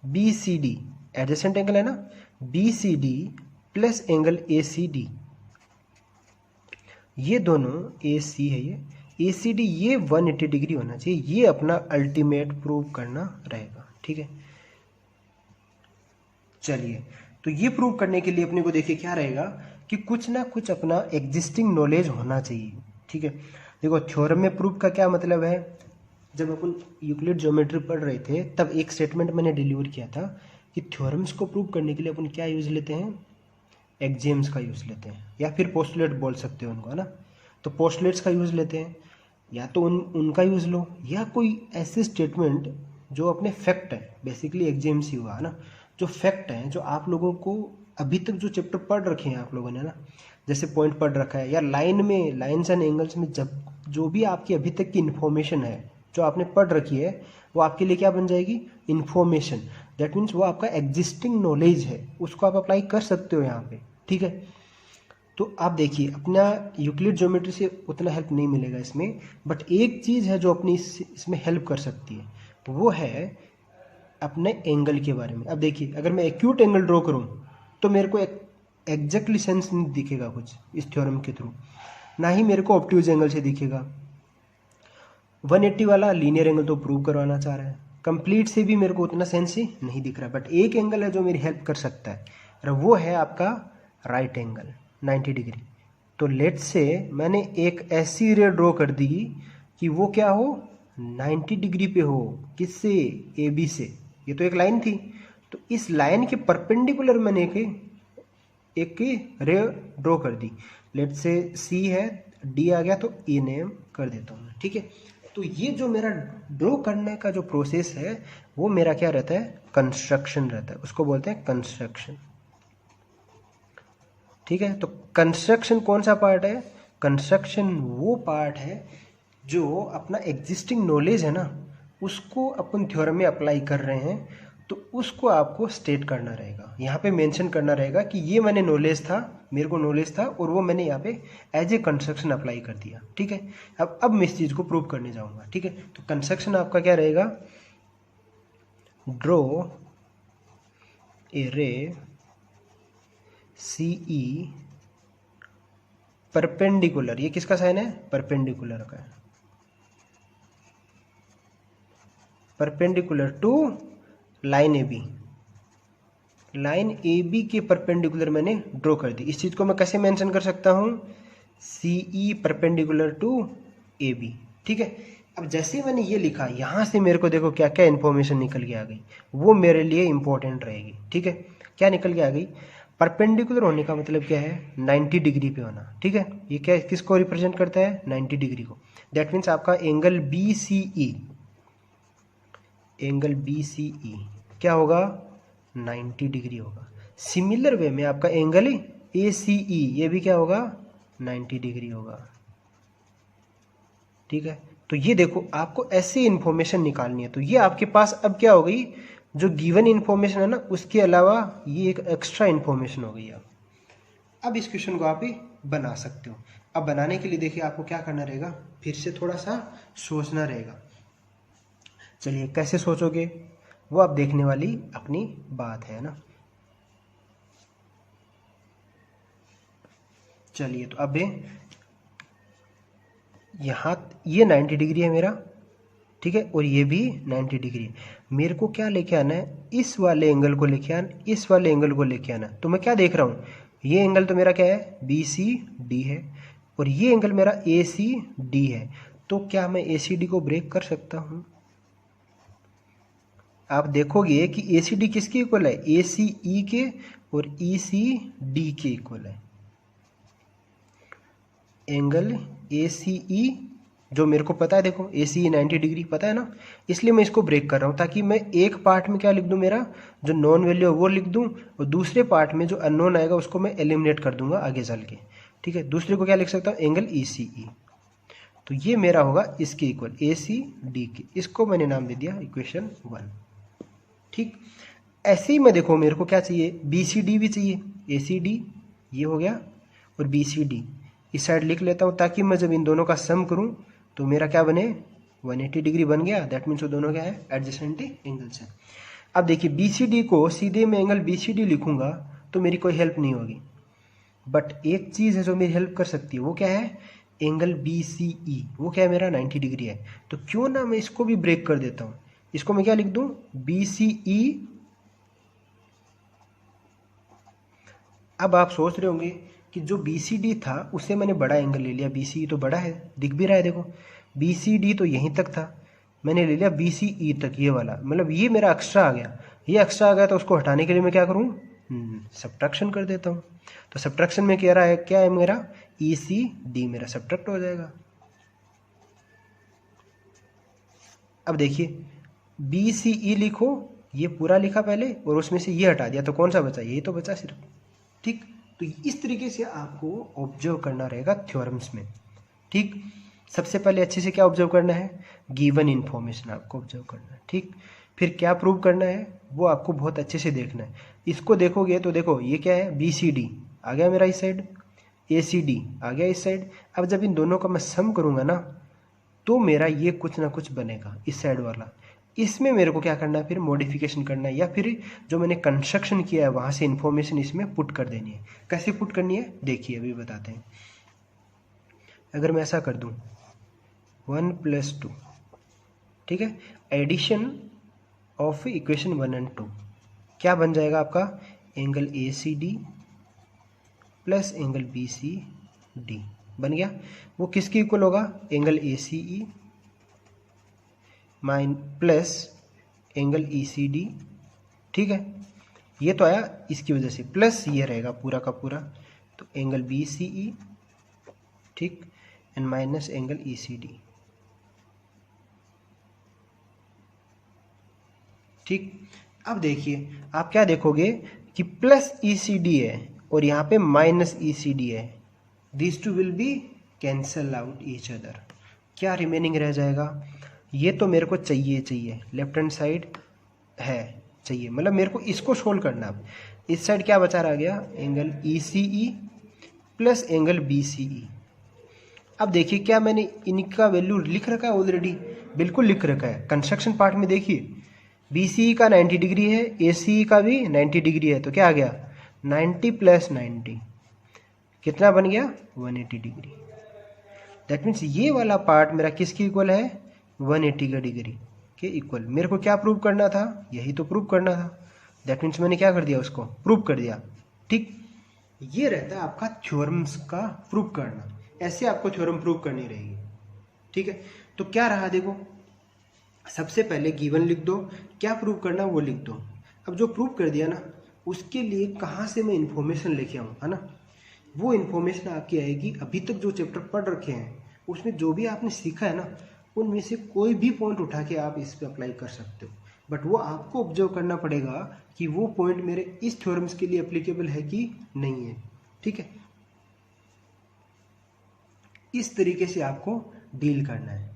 B C D, adjacent angle है ना, B C D plus angle A C D, ये दोनों ए सी है, ये ए सी डी, ये 180 डिग्री होना चाहिए। ये अपना अल्टीमेट प्रूव करना रहेगा, ठीक है। चलिए, तो ये प्रूव करने के लिए अपने को देखिए क्या रहेगा कि कुछ ना कुछ अपना एग्जिस्टिंग नॉलेज होना चाहिए, ठीक है। देखो थ्योरम में प्रूव का क्या मतलब है, जब अपन यूक्लिड ज्योमेट्री पढ़ रहे थे तब एक स्टेटमेंट मैंने डिलीवर किया था कि थ्योरम्स को प्रूव करने के लिए अपन क्या यूज लेते हैं, एक्सियम्स का यूज लेते हैं, या फिर पोस्टुलेट बोल सकते हो उनको, है ना। तो पोस्टुलेट्स का यूज लेते हैं, या तो उनका यूज लो, या कोई ऐसे स्टेटमेंट जो अपने फैक्ट है, बेसिकली एक्सियम्स ही हुआ, है ना, जो फैक्ट है, जो आप लोगों को अभी तक जो चैप्टर पढ़ रखे हैं आप लोगों ने ना, जैसे पॉइंट पढ़ रखा है, या लाइन में, लाइन्स एंड एंगल्स में जब जो भी आपकी अभी तक की इन्फॉर्मेशन है जो आपने पढ़ रखी है, वो आपके लिए क्या बन जाएगी, इन्फॉर्मेशन। दैट मीन्स वो आपका एग्जिस्टिंग नॉलेज है, उसको आप अप्लाई कर सकते हो यहाँ पे, ठीक है। तो आप देखिए अपना यूक्लिड ज्योमेट्री से उतना हेल्प नहीं मिलेगा इसमें, बट एक चीज़ है जो अपनी इसमें हेल्प कर सकती है, वो है अपने एंगल के बारे में। अब देखिए अगर मैं एक्यूट एंगल ड्रॉ करूं तो मेरे को एग्जैक्टली सेंस नहीं दिखेगा कुछ इस थ्योरम के थ्रू, ना ही मेरे को ऑब्ट्यूज एंगल से दिखेगा। 180 वाला लीनियर एंगल तो प्रूव करवाना चाह रहा है, कंप्लीट से भी मेरे को उतना सेंस ही नहीं दिख रहा है, बट एक एंगल है जो मेरी हेल्प कर सकता है, और वो है आपका राइट एंगल 90 डिग्री। तो लेट्स से मैंने एक ऐसी रे ड्रॉ कर दी कि वो क्या हो, 90 डिग्री पे हो, किससे, ए बी से। ये तो एक लाइन थी, तो इस लाइन के परपेंडिकुलर मैंने एक रे ड्रॉ कर दी। लेट्स से सी है, डी आ गया तो ए नेम कर देता हूँ, ठीक है। तो ये जो मेरा ड्रॉ करने का जो प्रोसेस है वो मेरा क्या रहता है, कंस्ट्रक्शन रहता है, उसको बोलते हैं कंस्ट्रक्शन, ठीक है। तो कंस्ट्रक्शन कौन सा पार्ट है, कंस्ट्रक्शन वो पार्ट है जो अपना एग्जिस्टिंग नॉलेज है ना, उसको अपन थ्योरम में अप्लाई कर रहे हैं, तो उसको आपको स्टेट करना रहेगा, यहाँ पे मेंशन करना रहेगा कि ये मैंने नॉलेज था, मेरे को नॉलेज था, और वो मैंने यहाँ पे एज ए कंस्ट्रक्शन अप्लाई कर दिया, ठीक है। अब मैं इस चीज़ को प्रूव करने जाऊँगा, ठीक है। तो कंस्ट्रक्शन आपका क्या रहेगा, ड्रॉ ए रे सी ई परपेंडिकुलर, ये किसका साइन है, परपेंडिकुलर का है, perpendicular to line A B, line A B के परपेंडिकुलर मैंने ड्रॉ कर दी। इस चीज़ को मैं कैसे मेंशन कर सकता हूँ, C E perpendicular to A B, ठीक है। अब जैसे ही मैंने ये लिखा, यहाँ से मेरे को देखो क्या क्या इन्फॉर्मेशन निकल के आ गई, वो मेरे लिए इंपॉर्टेंट रहेगी, ठीक है। क्या निकल के आ गई, परपेंडिकुलर होने का मतलब क्या है, 90 डिग्री पे होना, ठीक है। ये क्या किसको रिप्रेजेंट करता है, 90 डिग्री को। दैट मीन्स आपका एंगल बी सी ई, एंगल बी सी ई क्या होगा, 90 डिग्री होगा। सिमिलर वे में आपका एंगल ए सी ई, ये भी क्या होगा, 90 डिग्री होगा, ठीक है। तो ये देखो आपको ऐसी इन्फॉर्मेशन निकालनी है, तो ये आपके पास अब क्या हो गई, जो गिवन इन्फॉर्मेशन है ना, उसके अलावा ये एक एक्स्ट्रा इन्फॉर्मेशन हो गई। अब इस क्वेश्चन को आप ही बना सकते हो। अब बनाने के लिए देखिए आपको क्या करना रहेगा, फिर से थोड़ा सा सोचना रहेगा। चलिए कैसे सोचोगे वो अब देखने वाली अपनी बात है ना। चलिए तो अब यहाँ ये 90 डिग्री है मेरा, ठीक है, और ये भी 90 डिग्री है। मेरे को क्या लेके आना है, इस वाले एंगल को लेके आना, इस वाले एंगल को लेके आना। तो मैं क्या देख रहा हूँ, ये एंगल तो मेरा क्या है, BCD है, और ये एंगल मेरा ACD है। तो क्या मैं ACD को ब्रेक कर सकता हूँ? आप देखोगे कि ACD किसके इक्वल है, ACE के और ECD के इक्वल है। एंगल ACE जो मेरे को पता है, देखो ACE 90 डिग्री पता है ना, इसलिए मैं इसको ब्रेक कर रहा हूँ, ताकि मैं एक पार्ट में क्या लिख दूँ, मेरा जो नॉन वैल्यू है वो लिख दूँ, और दूसरे पार्ट में जो अननोन आएगा उसको मैं एलिमिनेट कर दूंगा आगे चल के। ठीक है, दूसरे को क्या लिख सकता हूँ, एंगल ECE। तो ये मेरा होगा इसके इक्वल ACD के, इसको मैंने नाम दे दिया इक्वेशन 1। ठीक, ऐसे ही मैं देखो मेरे को क्या चाहिए, BCD भी चाहिए, ACD ये हो गया और BCD इस साइड लिख लेता हूँ, ताकि मैं जब इन दोनों का सम करूँ तो मेरा क्या बने, 180 डिग्री बन गया। दैट मीन्स वो दोनों क्या है, एडजेसेंट एंगल्स है। अब देखिए BCD को सीधे मैं एंगल BCD लिखूंगा तो मेरी कोई हेल्प नहीं होगी, बट एक चीज़ है जो मेरी हेल्प कर सकती है, वो क्या है, एंगल BCE, वो क्या है मेरा 90 डिग्री है। तो क्यों ना मैं इसको भी ब्रेक कर देता हूँ, इसको मैं क्या लिख दूँ, BCE। अब आप सोच रहे होंगे कि जो BCD था उससे मैंने बड़ा एंगल ले लिया, BCE तो बड़ा है, दिख भी रहा है, देखो BCD तो यहीं तक था, मैंने ले लिया BCE तक, ये वाला, मतलब ये मेरा एक्स्ट्रा आ गया। ये एक्स्ट्रा आ गया तो उसको हटाने के लिए मैं क्या करूँ, सब्ट्रैक्शन कर देता हूँ। तो सब्ट्रैक्शन में कह रहा है क्या है मेरा, ECD मेरा सब्ट्रैक्ट हो जाएगा। अब देखिए BCE लिखो, ये पूरा लिखा पहले और उसमें से ये हटा दिया, तो कौन सा बचा, यही तो बचा सिर्फ। ठीक, तो इस तरीके से आपको ऑब्जर्व करना रहेगा थ्योरम्स में। ठीक, सबसे पहले अच्छे से क्या ऑब्जर्व करना है, गिवन इन्फॉर्मेशन आपको ऑब्जर्व करना है। ठीक, फिर क्या प्रूव करना है वो आपको बहुत अच्छे से देखना है। इसको देखोगे तो देखो ये क्या है, BCD आ गया मेरा इस साइड, ACD आ गया इस साइड। अब जब इन दोनों का मैं सम करूंगा ना तो मेरा ये कुछ ना कुछ बनेगा इस साइड वाला। इसमें मेरे को क्या करना है, फिर मॉडिफिकेशन करना है, या फिर जो मैंने कंस्ट्रक्शन किया है वहाँ से इन्फॉर्मेशन इसमें पुट कर देनी है। कैसे पुट करनी है देखिए अभी बताते हैं। अगर मैं ऐसा कर दूँ 1 + 2, ठीक है, एडिशन ऑफ इक्वेशन 1 और 2 क्या बन जाएगा आपका, angle ACD plus angle BCD बन गया। वो किसके इक्वल होगा, angle ACE plus angle ECD। ठीक है, ये तो आया इसकी वजह से, प्लस ये रहेगा पूरा का पूरा, तो एंगल BCE, ठीक, एंड माइनस एंगल ECD। ठीक, अब देखिए आप क्या देखोगे कि प्लस ECD है और यहाँ पे माइनस ECD है, this two will be cancel out each other. क्या रिमेनिंग रह जाएगा, ये तो मेरे को चाहिए लेफ्ट हैंड साइड है चाहिए, मतलब मेरे को इसको सोल्व करना। अब इस साइड क्या बचा रह गया, angle ECE plus angle BCE। अब देखिए क्या मैंने इनका वैल्यू लिख रखा है ऑलरेडी, बिल्कुल लिख रखा है। कंस्ट्रक्शन पार्ट में देखिए BCE का 90 डिग्री है, ACE का भी 90 डिग्री है, तो क्या आ गया 90 + 90 कितना बन गया 180 डिग्री। दैट मीन्स ये वाला पार्ट मेरा किसके इक्वल है, 180 का डिग्री के इक्वल। मेरे को क्या प्रूव करना था, यही तो प्रूव करना था। दैट मीन्स मैंने क्या कर दिया, उसको प्रूव कर दिया। ठीक, ये रहता है आपका थ्योरम्स का प्रूव करना, ऐसे आपको थ्योरम प्रूव करनी रहेगी। ठीक है, तो क्या रहा देखो, सबसे पहले गिवन लिख दो, क्या प्रूव करना वो लिख दो। अब जो प्रूव कर दिया ना उसके लिए कहाँ से मैं इंफॉर्मेशन लेके आऊँ, है ना, वो इन्फॉर्मेशन आपकी आएगी अभी तक जो चैप्टर पढ़ रखे हैं उसमें जो भी आपने सीखा है ना, उनमें से कोई भी पॉइंट उठा के आप इस पे अप्लाई कर सकते हो। बट वो आपको ऑब्जर्व करना पड़ेगा कि वो पॉइंट मेरे इस थ्योरम्स के लिए एप्लीकेबल है कि नहीं है। ठीक है, इस तरीके से आपको डील करना है।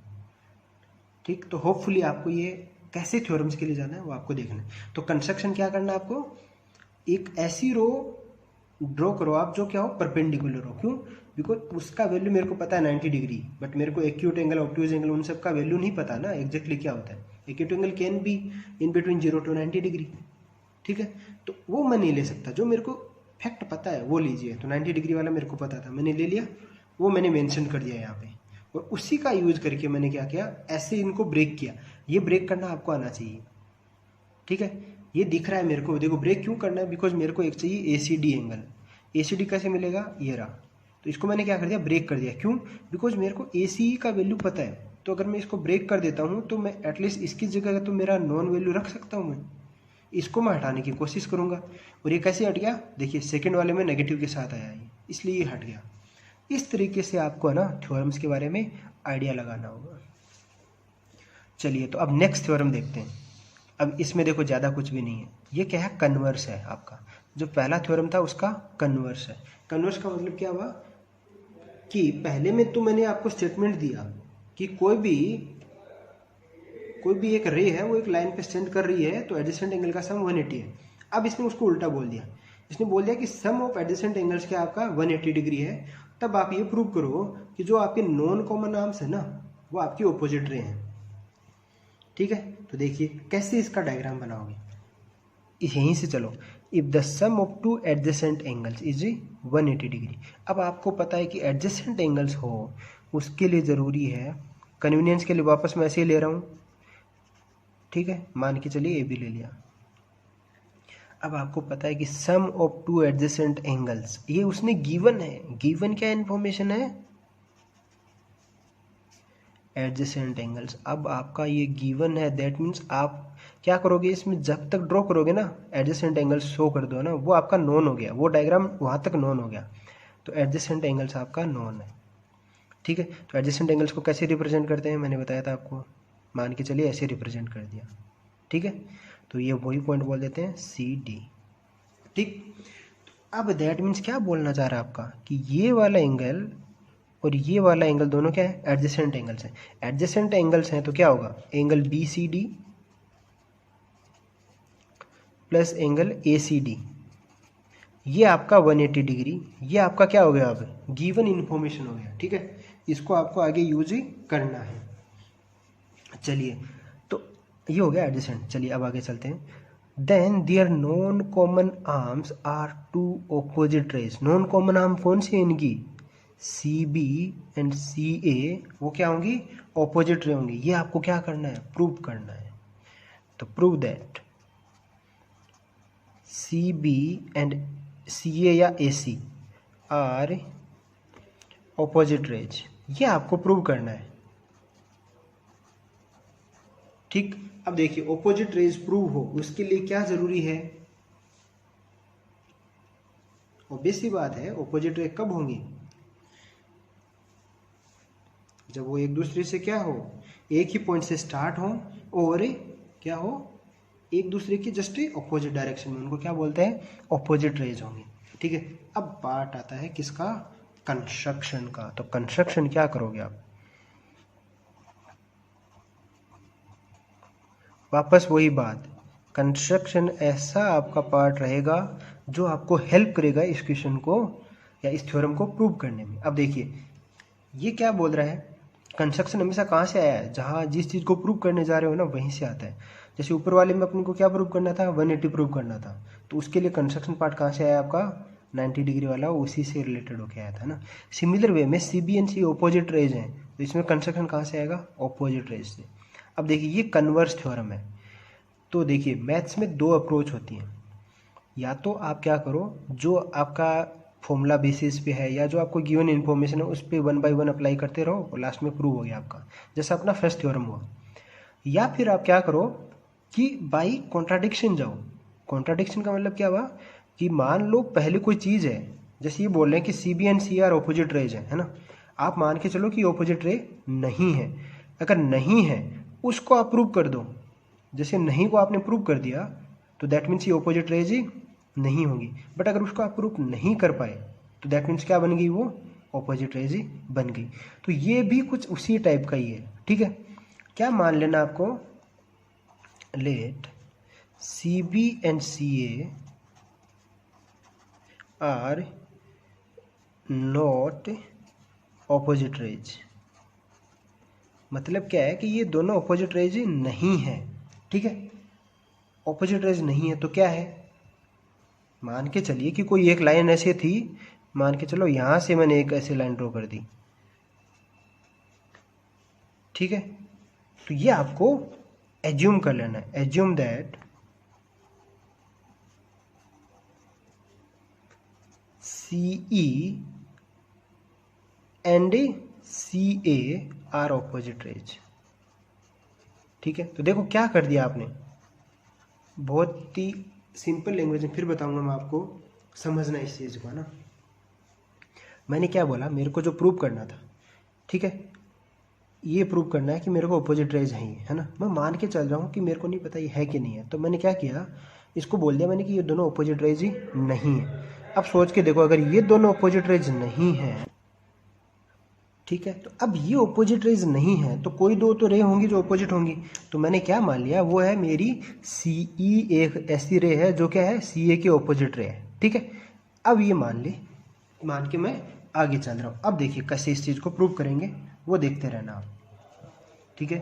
ठीक, तो होपफुली आपको ये कैसे थ्योरम्स के लिए जाना है वो आपको देखना है। तो कंस्ट्रक्शन क्या करना है आपको, एक ऐसी रो ड्रॉ करो आप जो क्या हो परपेंडिकुलर हो। क्यों? बिकॉज उसका वैल्यू मेरे को पता है 90 डिग्री, बट मेरे को एक्यूट एंगल ऑब्ट्यूज एंगल उन सब का वैल्यू नहीं पता ना एग्जैक्टली क्या होता है। Acute angle can be in between 0 to 90 degree, ठीक है, तो वो मैं नहीं ले सकता। जो मेरे को फैक्ट पता है वो लीजिए। तो 90 डिग्री वाला मेरे को पता था, मैंने ले लिया, वो मैंने मेंशन कर दिया यहाँ पे, और उसी का यूज करके मैंने क्या किया, ऐसे इनको ब्रेक किया। ये ब्रेक करना आपको आना चाहिए, ठीक है। ये दिख रहा है मेरे को, देखो ब्रेक क्यों करना है, बिकॉज मेरे को एक चाहिए ACD एंगल। ACD कैसे मिलेगा, ये रहा, तो इसको मैंने क्या कर दिया, ब्रेक कर दिया। क्यों? बिकॉज मेरे को ACE का वैल्यू पता है, तो अगर मैं इसको ब्रेक कर देता हूँ तो मैं एटलीस्ट इसकी जगह तो मेरा नॉन वैल्यू रख सकता हूँ। मैं इसको मैं हटाने की कोशिश करूँगा, और ये कैसे हट गया, देखिए सेकंड वाले में नेगेटिव के साथ आया है, इसलिए ये हट गया। इस तरीके से आपको है ना थ्योरम्स के बारे में आइडिया लगाना होगा। चलिए तो अब नेक्स्ट थ्योरम देखते हैं। अब इसमें देखो ज़्यादा कुछ भी नहीं है, ये क्या है, कन्वर्स है आपका। जो पहला थ्योरम था उसका कन्वर्स है। कन्वर्स का मतलब क्या हुआ कि पहले में तो मैंने आपको स्टेटमेंट दिया कि कोई भी एक रे है वो एक लाइन पे स्टैंड कर रही है, तो एडजेसेंट एंगल का सम 180 है। अब इसने उसको उल्टा बोल दिया, इसने बोल दिया कि सम ऑफ एडजेसेंट एंगल्स क्या आपका 180 डिग्री है। तब आप ये प्रूव करो कि जो आपके नॉन कॉमन आर्म्स है ना वो आपकी ऑपोजिट रे हैं, ठीक है। तो देखिए कैसे इसका डायग्राम बनाओगे, यहीं से चलो। If the sum of two adjacent angles is 180 degree. अब आपको पता है कि एडजेसेंट एंगल्स हो उसके लिए ज़रूरी है, कन्वीनियंस के लिए वापस मैं ऐसे ही ले रहा हूँ, ठीक है, मान के चलिए ए बी ले लिया। अब आपको पता है कि सम ऑफ टू एडजेसेंट एंगल्स, ये उसने गिवन है। गिवन क्या इन्फॉर्मेशन है, एडजेसेंट एंगल्स। अब आपका ये गिवन है, दैट मीन्स आप क्या करोगे, इसमें जब तक ड्रॉ करोगे ना एडजेसेंट एंगल्स शो कर दो ना, वो आपका नॉन हो गया, वो डायग्राम वहाँ तक नॉन हो गया। तो एडजेसेंट एंगल्स आपका नॉन है, ठीक है। तो एडजेसेंट एंगल्स को कैसे रिप्रेजेंट करते हैं, मैंने बताया था आपको, मान के चलिए ऐसे रिप्रेजेंट कर दिया, ठीक है। तो ये वही पॉइंट बोल देते हैं CD, ठीक। अब दैट मीन्स क्या बोलना चाह रहा है आपका कि ये वाला एंगल और ये वाला एंगल दोनों क्या है, एडजेसेंट एंगल्स हैं। एडजेसेंट एंगल्स हैं तो क्या होगा, angle BCD plus angle ACD, ये आपका 180 डिग्री, ये आपका क्या हो गया, अब गिवन इन्फॉर्मेशन हो गया, ठीक है। इसको आपको आगे यूज ही करना है। चलिए तो ये हो गया एडजेसेंट। चलिए अब आगे चलते हैं। Then their non common arms are two opposite rays. Non common arm कौन सी है इनकी, CB एंड CA, वो क्या होंगी, ऑपोजिट रे होंगी। ये आपको क्या करना है, प्रूव करना है। तो prove that CB and CA या AC आर ऑपोजिट रेज, ये आपको प्रूव करना है, ठीक। अब देखिए ऑपोजिट रेज प्रूव हो उसके लिए क्या जरूरी है, ऑब्वियस सी बात है, ऑपोजिट रे कब होंगी, जब वो एक दूसरे से क्या हो, एक ही पॉइंट से स्टार्ट हो और क्या हो, एक दूसरे की जस्ट ऑपोजिट डायरेक्शन में, उनको क्या बोलते हैं, ऑपोजिट रेज होंगे, ठीक है। अब पार्ट आता है किसका, कंस्ट्रक्शन का। तो कंस्ट्रक्शन क्या करोगे आप, वापस वही बात, कंस्ट्रक्शन ऐसा आपका पार्ट रहेगा जो आपको हेल्प करेगा इस क्वेश्चन को या इस थ्योरम को प्रूव करने में। अब देखिए ये क्या बोल रहा है, कंस्ट्रक्शन हमेशा कहाँ से आया है, जहाँ जिस चीज़ को प्रूव करने जा रहे हो ना वहीं से आता है। जैसे ऊपर वाले में अपने को क्या प्रूव करना था, 180 प्रूव करना था, तो उसके लिए कंस्ट्रक्शन पार्ट कहाँ से आया आपका, 90 डिग्री वाला, उसी से रिलेटेड होके आया था ना। सिमिलर वे में CB and C opposite rays हैं, तो इसमें कंस्ट्रक्शन कहाँ से आएगा, ऑपोजिट रेज से। अब देखिए ये कन्वर्स थ्योरम है। तो देखिए मैथ्स में दो अप्रोच होती हैं, या तो आप क्या करो, जो आपका फॉर्मूला बेसिस पे है या जो आपको गिवन इन्फॉर्मेशन है उस पर 1 बाय 1 अप्लाई करते रहो और लास्ट में प्रूव हो गया आपका, जैसा अपना फर्स्ट थ्योरम हुआ। या फिर आप क्या करो कि बाई कॉन्ट्राडिक्शन जाओ। कॉन्ट्राडिक्शन का मतलब क्या हुआ कि मान लो पहले कोई चीज़ है, जैसे ये बोल रहे हैं कि CB and C are opposite rays है ना, आप मान के चलो कि ऑपोजिट रे नहीं है। अगर नहीं है उसको आप प्रूव कर दो, जैसे नहीं को आपने प्रूव कर दिया तो दैट मीन्स ये ऑपोजिट रेज ही नहीं होगी। बट अगर उसको आप प्रूव नहीं कर पाए तो दैट मीन्स क्या बन गई, वो ऑपोजिट रेज ही बन गई। तो ये भी कुछ उसी टाइप का ही है, ठीक है। क्या मान लेना आपको, let CB and CA are not opposite rays. मतलब क्या है कि ये दोनों ऑपोजिट रेज नहीं है, ठीक है। ऑपोजिट रेज नहीं है तो क्या है, मान के चलिए कि कोई एक लाइन ऐसे थी, मान के चलो यहां से मैंने एक ऐसी लाइन ड्रॉ कर दी, ठीक है। तो ये आपको एज्यूम कर लेना है, assume that CE and CA are opposite rays, ठीक है। तो देखो क्या कर दिया आपने, बहुत ही सिंपल लैंग्वेज में फिर बताऊंगा मैं आपको, समझना इस चीज़ को, है ना। मैंने क्या बोला, मेरे को जो प्रूव करना था, ठीक है, ये प्रूव करना है कि मेरे को अपोजिट रेज है ना। मैं मान के चल रहा हूँ कि मेरे को नहीं पता ये है कि नहीं है, तो मैंने क्या किया, इसको बोल दिया मैंने कि ये दोनों अपोजिट रेज ही नहीं है। अब सोच के देखो, अगर ये दोनों अपोजिट रेज नहीं है, ठीक है, तो अब ये अपोजिट रेज नहीं है तो कोई दो तो रे होंगी जो अपोजिट होंगी। तो मैंने क्या मान लिया, वो है मेरी CE, एक ऐसी रे है जो क्या है CA की अपोजिट रे है, ठीक है। अब ये मान के मैं आगे चल रहा हूँ। अब देखिए कैसे इस चीज़ को प्रूव करेंगे, वो देखते रहना आप, ठीक है।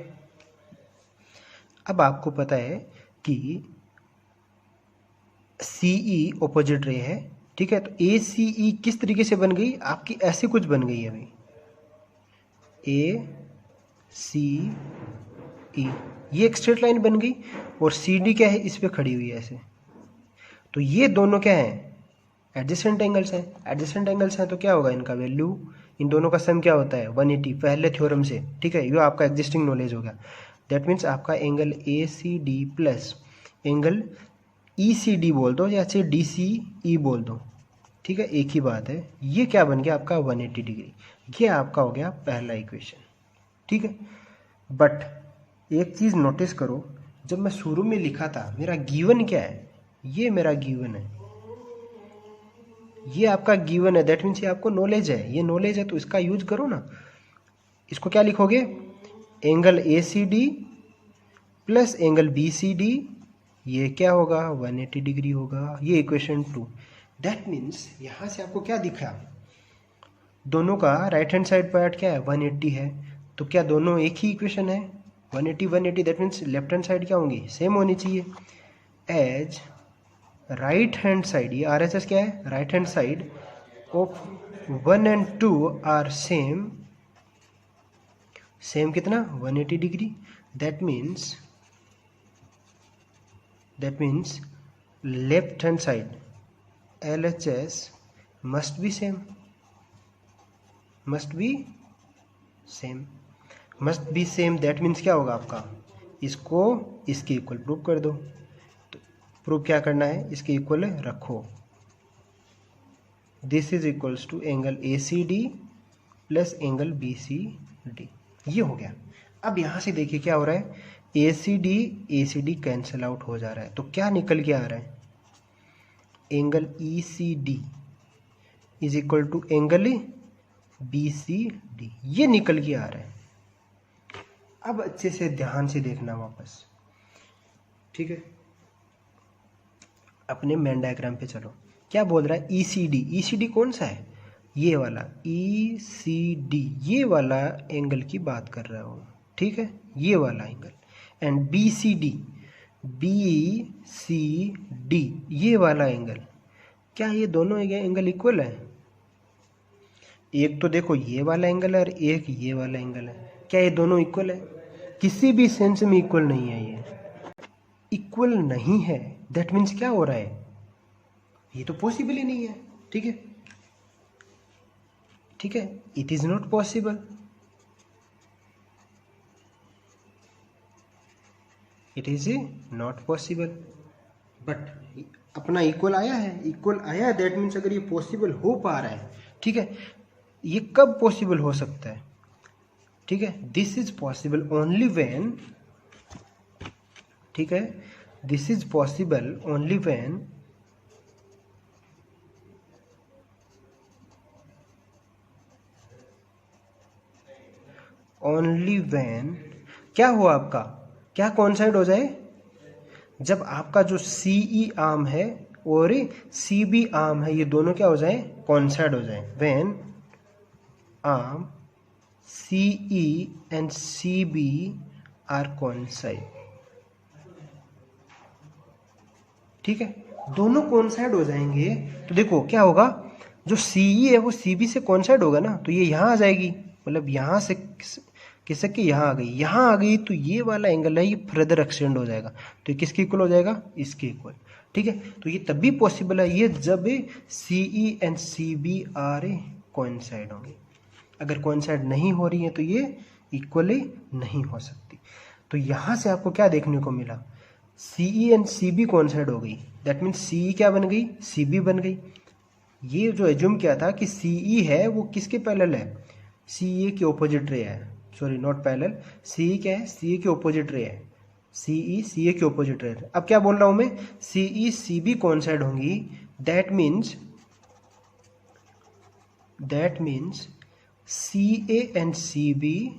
अब आपको पता है कि CE ऑपोजिट रे है, ठीक है। तो ACE किस तरीके से बन गई आपकी, ऐसे कुछ बन गई है अभी, ACE ये एक स्ट्रेट लाइन बन गई, और CD क्या है, इस पे खड़ी हुई है ऐसे। तो ये दोनों क्या है, एडजेसेंट एंगल्स हैं। एडजेसेंट एंगल्स हैं तो क्या होगा, इनका वैल्यू, इन दोनों का सम क्या होता है 180, पहले थ्योरम से, ठीक है। ये आपका एग्जिस्टिंग नॉलेज हो गया। दैट मीन्स आपका angle ACD plus angle ECD बोल दो या चाहे DCE बोल दो, ठीक है, एक ही बात है। ये क्या बन गया आपका 180 डिग्री। ये आपका हो गया पहला इक्वेशन, ठीक है। बट एक चीज़ नोटिस करो, जब मैं शुरू में लिखा था मेरा गिवन क्या है, ये मेरा गिवन है, ये आपका गिवन है। दैट मीन्स ये आपको नॉलेज है, ये नॉलेज है तो इसका यूज करो ना। इसको क्या लिखोगे, angle ACD plus angle BCD, ये क्या होगा 180 डिग्री होगा, ये इक्वेशन 2। दैट मीन्स यहाँ से आपको क्या दिखा, दोनों का राइट हैंड साइड पार्ट क्या है 180 है, तो क्या दोनों एक ही इक्वेशन है 180 180। That means left hand side क्या होंगी, सेम होनी चाहिए। एज राइट हैंड साइड, ये RHS क्या है, right hand side of 1 and 2 are same, same कितना 180 degree. That means left hand side LHS must be same, must be same. That means क्या होगा आपका, इसको इसके इक्वल प्रूव कर दो। तो प्रूव क्या करना है, इसके इक्वल रखो, this is equals to angle ACD plus angle BCD, ये हो गया। अब यहाँ से देखिए क्या हो रहा है, ACD कैंसिल आउट हो जा रहा है, तो क्या निकल के आ रहा है, angle ECD is equal to angle BCD, ये निकल के आ रहा है। अब अच्छे से ध्यान से देखना वापस, ठीक है। अपने मेन डायग्राम पे चलो, क्या बोल रहा है ECD कौन सा है, ये वाला ECD, ये वाला एंगल की बात कर रहा हूँ, ठीक है, ये वाला एंगल। एंड BCD ये वाला एंगल, क्या ये दोनों एंगल इक्वल है, एक तो देखो ये वाला एंगल है और एक ये वाला एंगल है, क्या ये दोनों इक्वल है, किसी भी सेंस में इक्वल नहीं है, ये इक्वल नहीं है। दैट मीन्स क्या हो रहा है, ये तो पॉसिबल ही नहीं है, ठीक है, ठीक है, it is not possible, it is not possible. But अपना इक्वल आया है, दैट मीन्स अगर ये पॉसिबल हो पा रहा है, ठीक है, ये कब पॉसिबल हो सकता है, ठीक है, this is possible only when, ठीक है, this is possible only when क्या हुआ आपका, क्या कोइंसाइड हो जाए, जब आपका जो CE आर्म है और सी बी आर्म है, ये दोनों क्या हो जाए, कॉन्साइड हो जाए। When arm C E and C B are coincide, ठीक है, दोनों कॉन्साइड हो जाएंगे तो देखो क्या होगा, जो सी ई है वो सी बी से कॉन्साइड होगा ना, तो ये यहाँ आ जाएगी, मतलब यहाँ से खिसक के यहाँ आ गई, यहाँ आ गई तो ये वाला एंगल है ये फर्दर एक्सटेंड हो जाएगा, तो ये किसके इक्वल हो जाएगा, इसके इक्वल, ठीक है। तो ये तभी पॉसिबल है ये जब C E and C B are coincide होंगे। अगर कोइंसाइड नहीं हो रही है तो ये इक्वली नहीं हो सकती। तो यहाँ से आपको क्या देखने को मिला, C E and C B coincide हो गई, दैट मीन्स सी ई क्या बन गई, सी बी बन गई। ये जो एज्यूम किया था कि सी ई है वो किसके पैरेलल है, सी ए के ऑपोजिट रे है, सॉरी नॉट पैरेलल, सी ई क्या है, सी ए के ऑपोजिट रे है, सी ई सी ए के ऑपोजिट रे है। अब क्या बोल रहा हूं मैं, C E C B coincide होंगी, that means C A and C B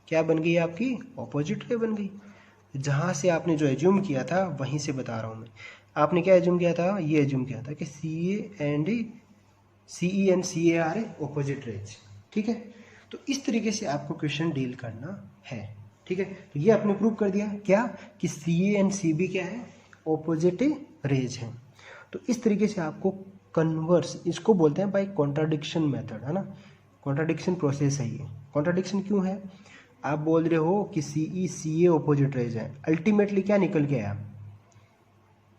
क्या बन गई, आपकी ऑपोजिट रे बन गई। जहां से आपने जो एज्यूम किया था वहीं से बता रहा हूं मैं। आपने क्या एज्यूम किया था, ये एज्यूम किया था कि C E and C A are opposite rays, ठीक है। तो इस तरीके से आपको क्वेश्चन डील करना है, ठीक है। तो ये आपने प्रूव कर दिया क्या, कि सी ए एंड सी बी क्या है, ऑपोजिट रेज है। तो इस तरीके से आपको कन्वर्स, इसको बोलते हैं बाय कॉन्ट्राडिक्शन मेथड, है ना, कॉन्ट्राडिक्शन प्रोसेस है ये। कॉन्ट्राडिक्शन क्यों है, आप बोल रहे हो कि सी ई सी ए ऑपोजिट रेज है, अल्टीमेटली क्या निकल के आया,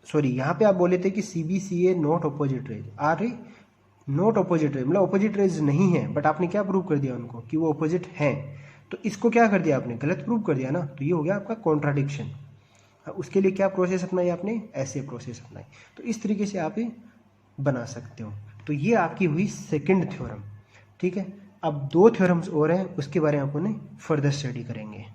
सॉरी यहाँ पे आप बोले थे कि C B C A not opposite rays, are A not opposite rays, मतलब ऑपोजिट रेज नहीं है, बट आपने क्या प्रूव कर दिया उनको कि वो ऑपोजिट हैं। तो इसको क्या कर दिया आपने, गलत प्रूव कर दिया ना, तो ये हो गया आपका कॉन्ट्राडिक्शन। उसके लिए क्या प्रोसेस अपनाई आपने, ऐसे प्रोसेस अपनाई। तो इस तरीके से आप ये बना सकते हो। तो ये आपकी हुई सेकंड थ्योरम, ठीक है। अब 2 थ्योरम्स और हैं, उसके बारे में अपन फर्दर स्टडी करेंगे।